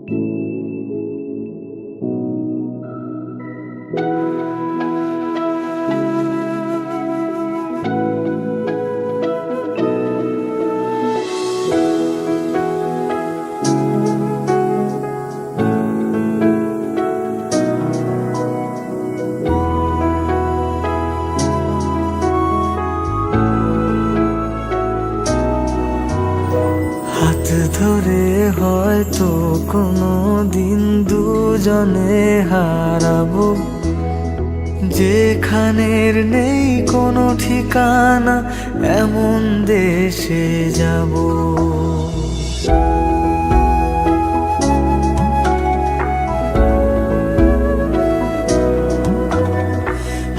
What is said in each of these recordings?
হাত ধরে হয়তো কোনো দিন দুজনে হারাবো, যেখানের নেই কোনো ঠিকানা এমন দেশে যাব।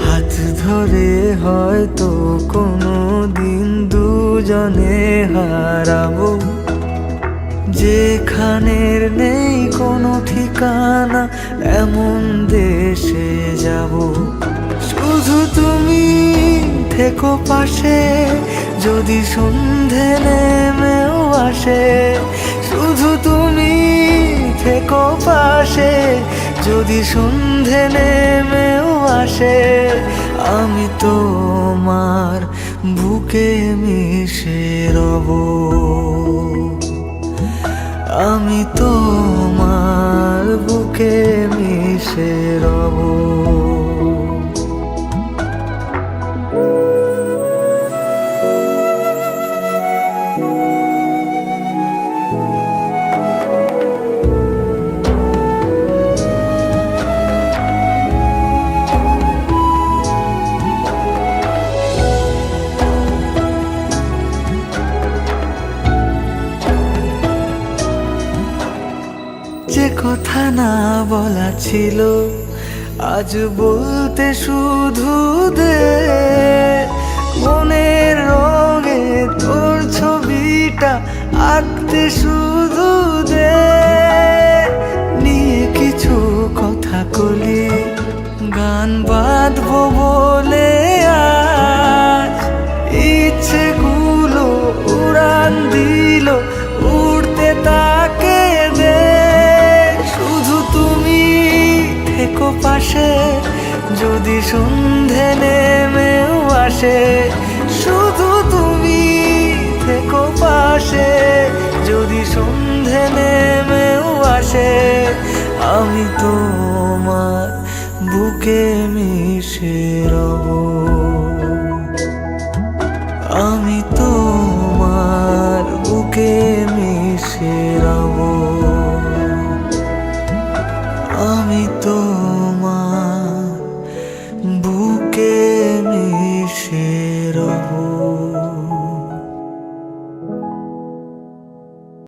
হাত ধরে হয়তো কোনো দিন দুজনে হারাবো, যেখানের নেই কোনো ঠিকানা এমন দেশে যাব। শুধু তুমি থেকো পাশে যদি সন্ধে নেমেও আসে, শুধু তুমি থেকো পাশে যদি সন্ধে নেমেও আসে। আমি তোমার বুকে মিশে রব, আমি তোমার বুকে মিশে রব। যে কথা না বলা ছিল আজ বলতে শুধু দে, মনের রঙে তোর ছবিটা আঁকতে শুধু দে। নিয়ে কিছু কথা কলি গান বাঁধবো বলে আজ ইচ্ছেগুলো উড়ান দিল, উড়তে তাকে দে। থেকো পাশে যদি সন্ধে নেমেও আসে, শুধু তুমি থেকো পাশে যদি সন্ধে নেমেও আসে। আমি তোমার বুকে মিশে রব, আমি তোমার বুকে